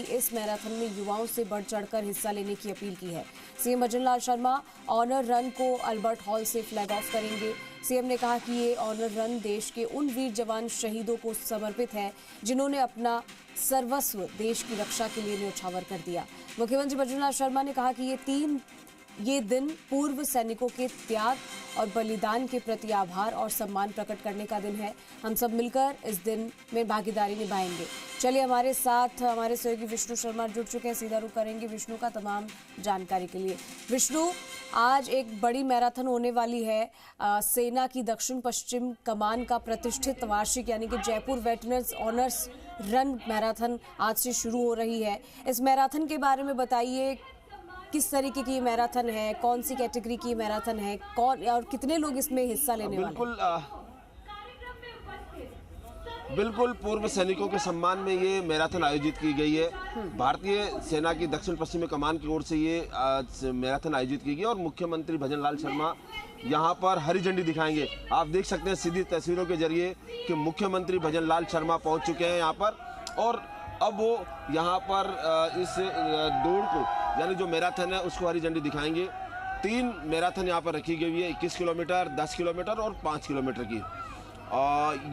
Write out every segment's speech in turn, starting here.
इस मैराथन में युवाओं से बढ़ चढ़कर हिस्सा लेने की अपील की है। सीएम भजन लाल शर्मा ऑनर रन को अल्बर्ट हॉल से फ्लैग ऑफ करेंगे। सीएम ने कहा कि ये ऑनर रन देश के उन वीर जवान शहीदों को समर्पित है जिन्होंने अपना सर्वस्व देश की रक्षा के लिए न्यौछावर कर दिया। मुख्यमंत्री भजन लाल शर्मा ने कहा कि ये दिन पूर्व सैनिकों के त्याग और बलिदान के प्रति आभार और सम्मान प्रकट करने का दिन है। हम सब मिलकर इस दिन में भागीदारी निभाएंगे। चलिए हमारे साथ हमारे सहयोगी विष्णु शर्मा जुड़ चुके हैं। सीधा रुख करेंगे विष्णु का तमाम जानकारी के लिए। विष्णु, आज एक बड़ी मैराथन होने वाली है। सेना की दक्षिण पश्चिम कमान का प्रतिष्ठित वार्षिक यानी कि Jaipur veterans honours run marathon आज से शुरू हो रही है। इस मैराथन के बारे में बताइए, किस तरीके की मैराथन है, कौन सी कैटेगरी की मैराथन है, कौन और कितने लोग इसमें हिस्सा लेने वाले हैं? बिल्कुल पूर्व सैनिकों के सम्मान में ये मैराथन आयोजित की गई है। भारतीय सेना की दक्षिण पश्चिमी कमान की ओर से ये मैराथन आयोजित की गई और मुख्यमंत्री भजन लाल शर्मा यहाँ पर हरी झंडी दिखाएंगे। आप देख सकते हैं सीधी तस्वीरों के जरिए कि मुख्यमंत्री भजन लाल शर्मा पहुँच चुके हैं यहाँ पर और अब वो यहाँ पर इस दौड़ को यानी जो मैराथन है उसको हरी झंडी दिखाएंगे। 3 मैराथन यहाँ पर रखी गई है, 21 किलोमीटर, 10 किलोमीटर और 5 किलोमीटर की।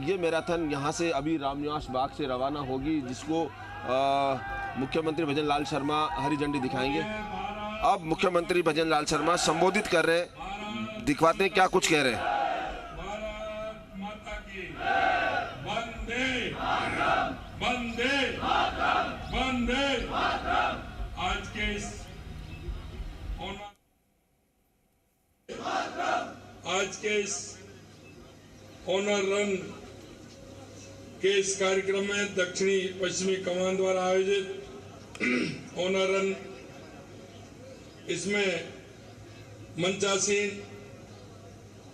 ये मैराथन यहाँ से अभी रामनिवास बाग से रवाना होगी, जिसको मुख्यमंत्री भजन लाल शर्मा हरी झंडी दिखाएंगे। अब मुख्यमंत्री भजन लाल शर्मा संबोधित कर रहे हैं, दिखवाते हैं क्या कुछ कह रहे हैं। आज के इस ऑनर रन के इस कार्यक्रम में दक्षिणी पश्चिमी कमान द्वारा आयोजित ऑनर रन, इसमें मंचासीन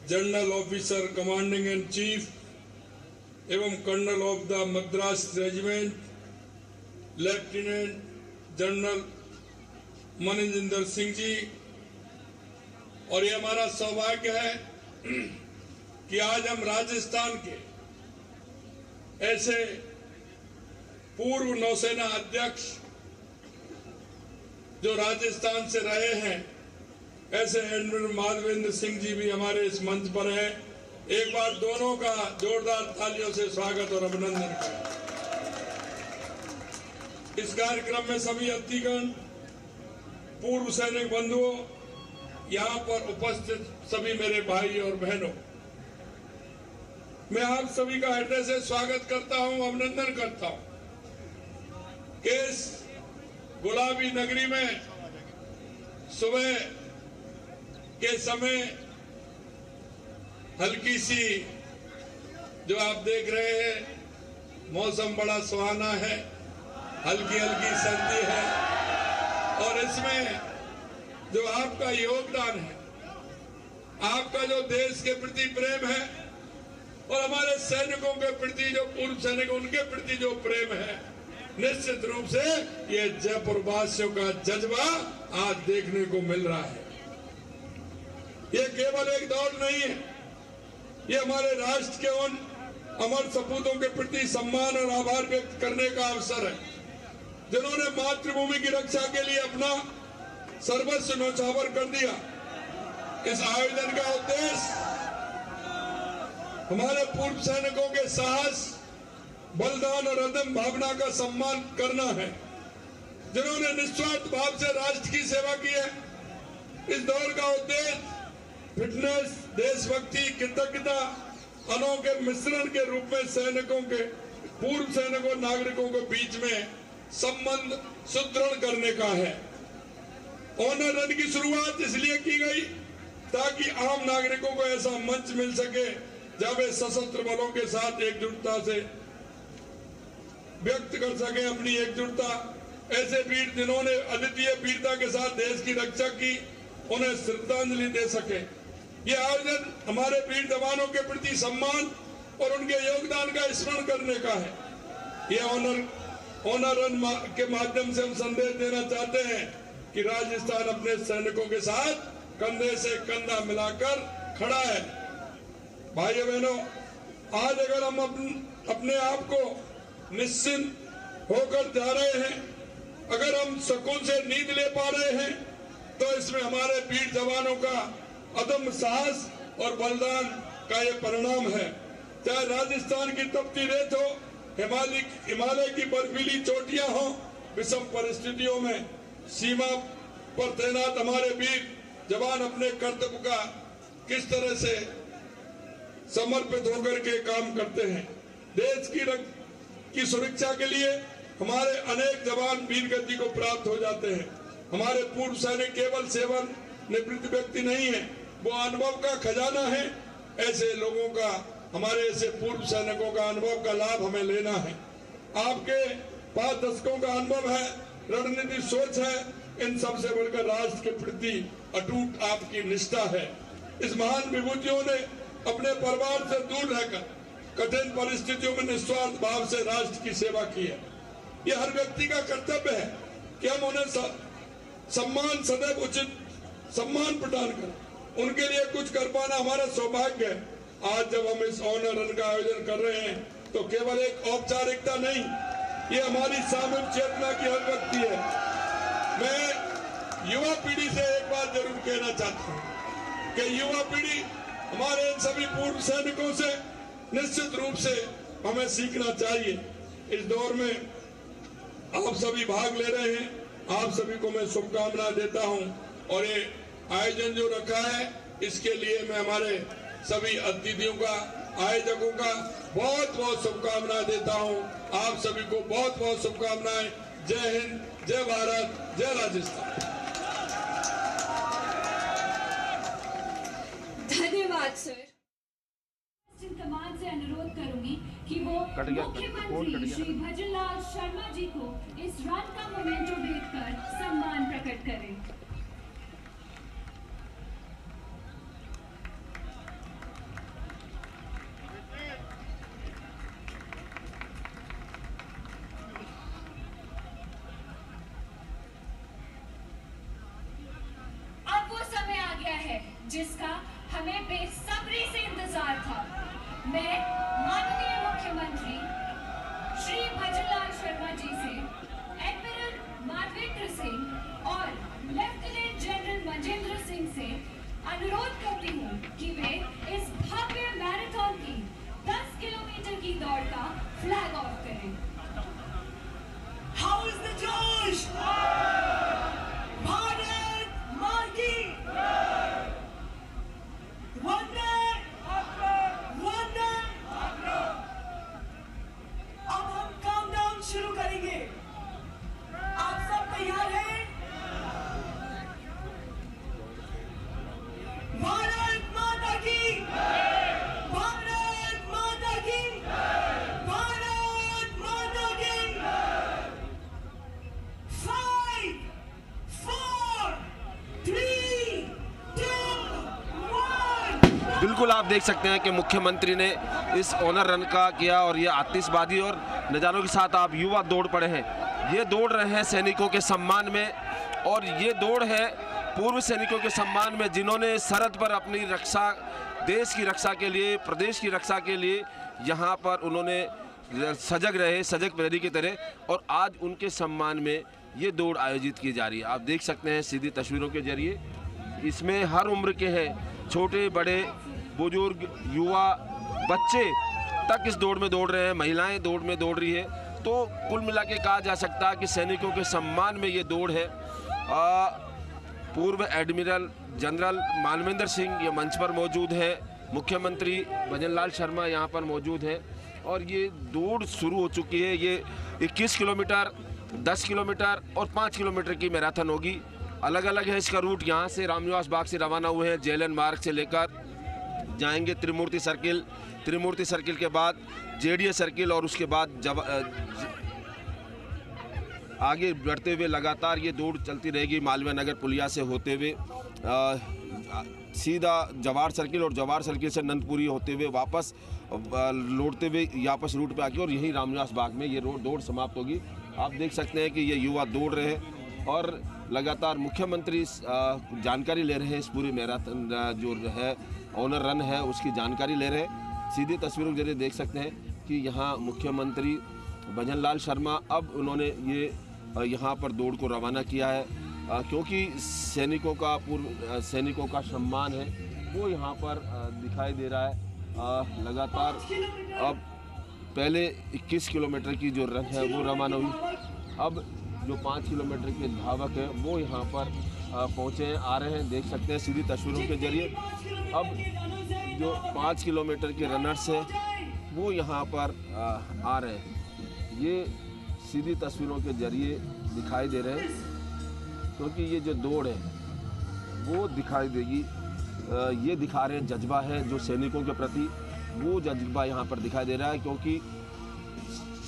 general officer commanding in chief एवं colonel of the Madras regiment lieutenant general Maninder Singh ji, और ये हमारा सौभाग्य है कि आज हम राजस्थान के ऐसे पूर्व नौसेना अध्यक्ष जो राजस्थान से रहे हैं, ऐसे एडमिरल माधवेंद्र सिंह जी भी हमारे इस मंच पर हैं। एक बार दोनों का जोरदार तालियों से स्वागत और अभिनंदन करें। इस कार्यक्रम में सभी अतिथिगण, पूर्व सैनिक बंधुओं, यहाँ पर उपस्थित सभी मेरे भाई और बहनों, मैं आप सभी का हृदय से स्वागत करता हूं, अभिनंदन करता हूं कि इस गुलाबी नगरी में सुबह के समय हल्की सी जो आप देख रहे हैं, मौसम बड़ा सुहाना है, हल्की हल्की सर्दी है और इसमें जो आपका योगदान है, आपका जो देश के प्रति प्रेम है और हमारे सैनिकों के प्रति, जो पूर्व सैनिक उनके प्रति जो प्रेम है, निश्चित रूप से ये जयपुर वासियों का जज्बा आज देखने को मिल रहा है। ये केवल एक दौड़ नहीं है, ये हमारे राष्ट्र के उन अमर सपूतों के प्रति सम्मान और आभार व्यक्त करने का अवसर है जिन्होंने मातृभूमि की रक्षा के लिए अपना सर्वस्व न्यौछावर कर दिया। इस आयोजन का उद्देश्य हमारे पूर्व सैनिकों के साहस, बलिदान और अदम्य भावना का सम्मान करना है, जिन्होंने निस्वार्थ भाव से राष्ट्र की सेवा की है। इस दौड़ का उद्देश्य फिटनेस, देशभक्ति, कृतज्ञता, अनोखे मिश्रण के रूप में सैनिकों के, पूर्व सैनिकों, नागरिकों के बीच में संबंध सुदृढ़ करने का है। ऑनर रन की शुरुआत इसलिए की गई ताकि आम नागरिकों को ऐसा मंच मिल सके जब वे सशस्त्र बलों के साथ एकजुटता से व्यक्त कर सके अपनी एकजुटता। ऐसे वीर जिन्होंने अद्वितीय वीरता के साथ देश की रक्षा की, उन्हें श्रद्धांजलि दे सके। ये आयोजन हमारे वीर जवानों के प्रति सम्मान और उनके योगदान का स्मरण करने का है। ये ऑनर रन के माध्यम से हम संदेश देना चाहते हैं कि राजस्थान अपने सैनिकों के साथ कंधे से कंधा मिलाकर खड़ा है। भाइयों बहनों, आज अगर हम अपने आप को निश्चिंत होकर जा रहे हैं सुकून से नींद ले पा रहे हैं, तो इसमें हमारे वीर जवानों का अदम्य साहस और बलिदान का ये परिणाम है। चाहे राजस्थान की तपती रेत हो, हिमालय की बर्फीली चोटियां हो, विषम परिस्थितियों में सीमा पर तैनात हमारे वीर जवान अपने कर्तव्य का किस तरह से समर्पित होकर के काम करते हैं। देश की सुरक्षा के लिए हमारे अनेक जवान वीर गति को प्राप्त हो जाते हैं। हमारे पूर्व सैनिक केवल सेवानिवृत्त व्यक्ति नहीं है, वो अनुभव का खजाना है। ऐसे लोगों का, हमारे ऐसे पूर्व सैनिकों का अनुभव का लाभ हमें लेना है। आपके 5 दशकों का अनुभव है, रणनीतिक सोच है, इन सबसे बढ़कर राष्ट्र के प्रति अटूट आपकी निष्ठा है। इस महान विभूतियों ने अपने परिवार से दूर रहकर कठिन परिस्थितियों में निस्वार्थ भाव से राष्ट्र की सेवा की है। यह हर व्यक्ति का कर्तव्य है कि हम उन्हें सम्मान, सदैव उचित सम्मान प्रदान करें। उनके लिए कुछ कर पाना हमारा सौभाग्य है। आज जब हम इस ऑनर रन का आयोजन कर रहे हैं, तो केवल एक औपचारिकता नहीं, ये हमारी सामूहिक चेतना की अभिव्यक्ति है। मैं युवा पीढ़ी से एक बात जरूर कहना चाहता हूँ कि युवा पीढ़ी हमारे इन सभी पूर्व सैनिकों से निश्चित रूप से हमें सीखना चाहिए। इस दौर में आप सभी भाग ले रहे हैं, आप सभी को मैं शुभकामनाएं देता हूं। और ये आयोजन जो रखा है, इसके लिए मैं हमारे सभी अतिथियों का, आयोजकों का बहुत बहुत शुभकामनाएं देता हूं। आप सभी को बहुत बहुत शुभकामनाएं। जय हिंद, जय भारत, जय राजस्थान। धन्यवाद सर। कमान से अनुरोध करूंगी कि वो मुख्यमंत्री श्री भजनलाल शर्मा जी को इस रन का मोमेंटो भेंटकर सम्मान प्रकट करें। अब वो समय आ गया है जिसका हमें बेसब्री से इंतजार था। मैं माननीय मुख्यमंत्री श्री भजनलाल शर्मा जी से एडमिरल माधवेंद्र सिंह और लेफ्टिनेंट जनरल मजेंद्र सिंह से अनुरोध करती हूँ कि वे इस भव्य मैराथन की 10 किलोमीटर की दौड़ का फ्लैग ऑफ करें। How is the Josh? Bharat माँ की वंदे वंदे। अब हम काउंटडाउन शुरू करेंगे। आप सब तैयार हैं? भारत माता की, भारत माता की, भारत माता की। 5, 4, 3, 2, 1। बिल्कुल आप देख सकते हैं कि मुख्यमंत्री ने इस ऑनर रन का किया और ये आतिशबाजी और नज़ारों के साथ आप युवा दौड़ पड़े हैं। ये दौड़ रहे हैं सैनिकों के सम्मान में, और ये दौड़ है पूर्व सैनिकों के सम्मान में जिन्होंने सरहद पर अपनी रक्षा, देश की रक्षा के लिए, प्रदेश की रक्षा के लिए यहाँ पर उन्होंने सजग रहे, सजग प्रहरी की तरह, और आज उनके सम्मान में ये दौड़ आयोजित की जा रही है। आप देख सकते हैं सीधी तस्वीरों के जरिए, इसमें हर उम्र के हैं, छोटे बड़े, बुजुर्ग, युवा, बच्चे तक इस दौड़ में दौड़ रहे हैं, महिलाएं दौड़ में दौड़ रही है। तो कुल मिला के कहा जा सकता है कि सैनिकों के सम्मान में ये दौड़ है। पूर्व एडमिरल जनरल मानवेंद्र सिंह ये मंच पर मौजूद है, मुख्यमंत्री भजनलाल शर्मा यहाँ पर मौजूद है, और ये दौड़ शुरू हो चुकी है। ये 21 किलोमीटर, 10 किलोमीटर और 5 किलोमीटर की मैराथन होगी। अलग अलग है इसका रूट। यहाँ से रामनिवास बाग से रवाना हुए हैं, जेएलएन मार्ग से लेकर जाएंगे त्रिमूर्ति सर्किल, त्रिमूर्ति सर्किल के बाद जेडीए सर्किल, और उसके बाद आगे बढ़ते हुए लगातार ये दौड़ चलती रहेगी मालवीय नगर पुलिया से होते हुए सीधा जवाहर सर्किल, और जवाहर सर्किल से नंदपुरी होते हुए वापस लौटते हुए वापस रूट पे आके और यही रामनिवास बाग में ये दौड़ समाप्त होगी। आप देख सकते हैं कि ये युवा दौड़ रहे हैं और लगातार मुख्यमंत्री जानकारी ले रहे हैं इस पूरी मैराथन जो है ऑनर रन है उसकी जानकारी ले रहे हैं। सीधी तस्वीरों के जरिए देख सकते हैं कि यहाँ मुख्यमंत्री भजनलाल शर्मा अब उन्होंने ये यहाँ पर दौड़ को रवाना किया है, क्योंकि सैनिकों का सम्मान है वो यहाँ पर दिखाई दे रहा है। लगातार अब पहले 21 किलोमीटर की जो रन है वो रवाना हुई, अब जो 5 किलोमीटर के धावक है वो यहाँ पर पहुँचे हैं, आ रहे हैं, देख सकते हैं सीधी तस्वीरों के जरिए। अब जो 5 किलोमीटर के रनर्स हैं वो यहाँ पर आ रहे हैं, ये सीधी तस्वीरों के जरिए दिखाई दे रहे हैं, क्योंकि ये जो दौड़ है वो दिखाई देगी। ये दिखा रहे हैं जज्बा है जो सैनिकों के प्रति, वो जज्बा यहाँ पर दिखाई दे रहा है, क्योंकि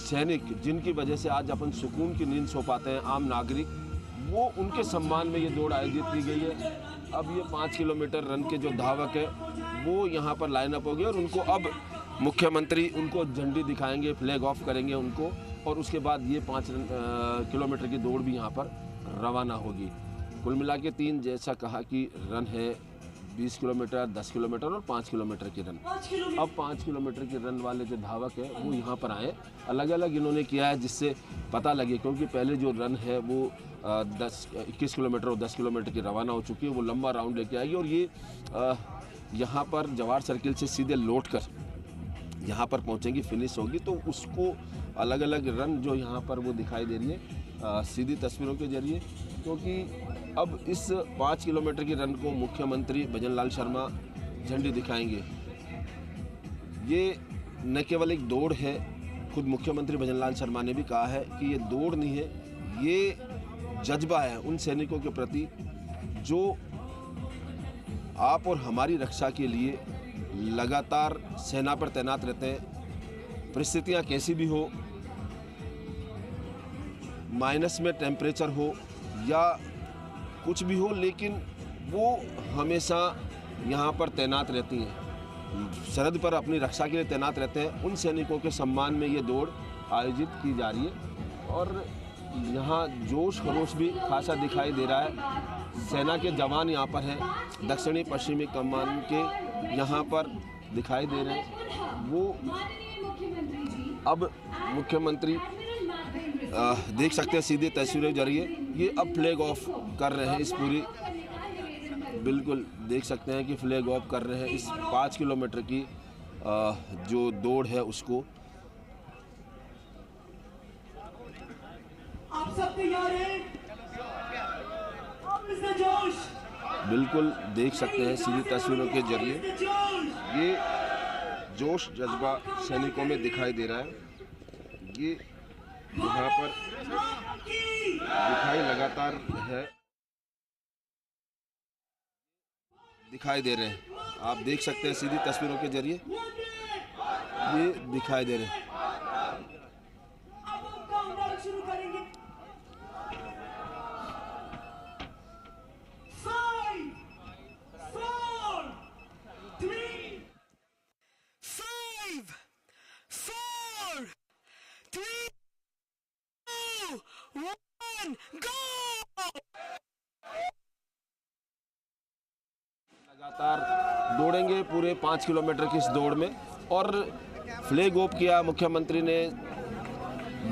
सैनिक जिनकी वजह से आज अपन सुकून की नींद सो पाते हैं, आम नागरिक, वो उनके सम्मान में ये दौड़ आयोजित की गई है। अब ये 5 किलोमीटर रन के जो धावक है वो यहाँ पर लाइन अप हो गए और उनको अब मुख्यमंत्री उनको झंडी दिखाएंगे, फ्लैग ऑफ करेंगे उनको, और उसके बाद ये 5 किलोमीटर की दौड़ भी यहाँ पर रवाना होगी। कुल मिला के 3 जैसा कहा कि रन है 20 किलोमीटर, 10 किलोमीटर और 5 किलोमीटर की रन। अब 5 किलोमीटर की रन वाले जो धावक है वो यहाँ पर आए, अलग अलग इन्होंने किया है जिससे पता लगे, क्योंकि पहले जो रन है वो 21 किलोमीटर और 10 किलोमीटर की रवाना हो चुकी है, वो लंबा राउंड लेके आएगी और ये यहाँ पर जवाहर सर्किल से सीधे लौट कर यहाँ पर पहुँचेंगी, फिनिश होगी, तो उसको अलग अलग रन जो यहाँ पर वो दिखाई दे रही है सीधी तस्वीरों के जरिए। क्योंकि अब इस 5 किलोमीटर की रन को मुख्यमंत्री भजन लाल शर्मा झंडी दिखाएंगे। ये न केवल एक दौड़ है, खुद मुख्यमंत्री भजन लाल शर्मा ने भी कहा है कि ये दौड़ नहीं है, ये जज्बा है उन सैनिकों के प्रति जो आप और हमारी रक्षा के लिए लगातार सेना पर तैनात रहते हैं। परिस्थितियाँ कैसी भी हो, माइनस में टेम्परेचर हो या कुछ भी हो, लेकिन वो हमेशा यहाँ पर तैनात रहती हैं, सरहद पर अपनी रक्षा के लिए तैनात रहते हैं। उन सैनिकों के सम्मान में ये दौड़ आयोजित की जा रही है और यहाँ जोश खरोश भी खासा दिखाई दे रहा है। सेना के जवान यहाँ पर हैं, दक्षिणी पश्चिमी कमान के यहाँ पर दिखाई दे रहे हैं। वो अब मुख्यमंत्री देख सकते हैं सीधे तस्वीरों के जरिए, ये अब फ्लैग ऑफ कर रहे हैं इस पूरी, बिल्कुल देख सकते हैं कि फ्लैग ऑफ कर रहे हैं इस 5 किलोमीटर की जो दौड़ है उसको। आप सब तैयार हैं? अब इसका जोश, बिल्कुल देख सकते हैं सीधी तस्वीरों के जरिए, ये जोश जज्बा सैनिकों में दिखाई दे रहा है। ये यहाँ पर दिखाई लगातार है, दिखाई दे रहे हैं, आप देख सकते हैं सीधी तस्वीरों के जरिए ये दिखाई दे रहे हैं। अब हम काउंटडाउन शुरू करेंगे। 5 4 3 5 4 3 2 1 गो। लगातार दौड़ेंगे पूरे 5 किलोमीटर की इस दौड़ में, और फ्लैग ऑफ किया मुख्यमंत्री ने।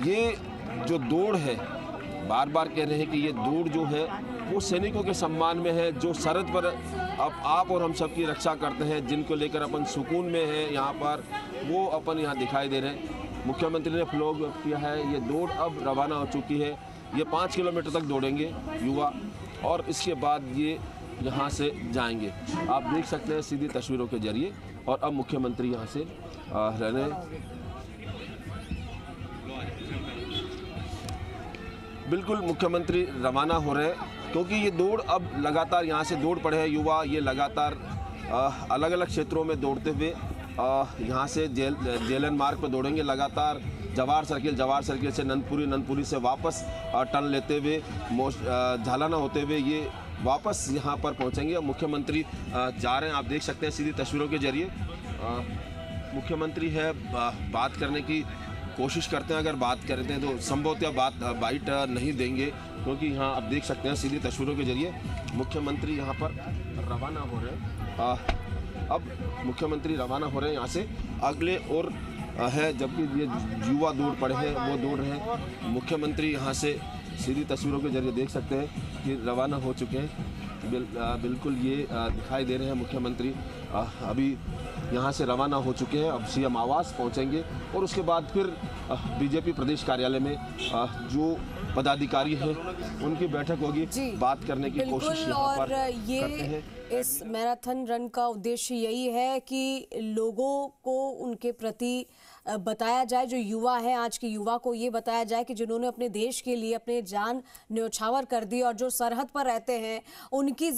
ये जो दौड़ है, बार बार कह रहे हैं कि ये दौड़ जो है वो सैनिकों के सम्मान में है, जो सरहद पर अब आप और हम सब की रक्षा करते हैं, जिनको लेकर अपन सुकून में हैं यहाँ पर, वो अपन यहाँ दिखाई दे रहे हैं। मुख्यमंत्री ने फ्लैग ऑफ किया है, ये दौड़ अब रवाना हो चुकी है। ये 5 किलोमीटर तक दौड़ेंगे युवा, और इसके बाद ये यहाँ से जाएंगे। आप देख सकते हैं सीधी तस्वीरों के जरिए, और अब मुख्यमंत्री यहाँ से रहने बिल्कुल मुख्यमंत्री रवाना हो रहे हैं, क्योंकि ये दौड़ अब लगातार यहाँ से दौड़ पड़े हैं युवा। ये लगातार अलग अलग क्षेत्रों में दौड़ते हुए यहाँ से जेलन मार्ग पर दौड़ेंगे, लगातार जवाहर सर्किल से नंदपुरी से वापस टर्न लेते हुए झालाना होते हुए ये वापस यहाँ पर पहुँचेंगे। मुख्यमंत्री जा रहे हैं, आप देख सकते हैं सीधी तस्वीरों के जरिए। मुख्यमंत्री है, बात करने की कोशिश करते हैं, अगर बात करते हैं तो संभवतः बाइट नहीं देंगे, क्योंकि यहाँ आप देख सकते हैं सीधी तस्वीरों के जरिए मुख्यमंत्री यहाँ पर रवाना हो रहे हैं। अब मुख्यमंत्री रवाना हो रहे हैं यहाँ से, अगले और है, जबकि ये युवा दौड़ पड़े हैं वो दौड़ रहे हैं। मुख्यमंत्री यहाँ से सीधी तस्वीरों के जरिए देख सकते हैं कि रवाना हो चुके हैं। बिल्कुल ये दिखाई दे रहे हैं मुख्यमंत्री अभी यहाँ से रवाना हो चुके हैं। अब सीएम आवास पहुँचेंगे और उसके बाद फिर बीजेपी प्रदेश कार्यालय में जो पदाधिकारी हैं उनकी बैठक होगी, बात करने की कोशिश यहाँ पर करते हैं। इस मैराथन रन का उद्देश्य यही है कि लोगों को उनके प्रति बताया जाए, जो युवा है आज के युवा को ये बताया जाए कि जिन्होंने अपने देश के लिए अपने जान न्यौछावर कर दी और जो सरहद पर रहते हैं उनकी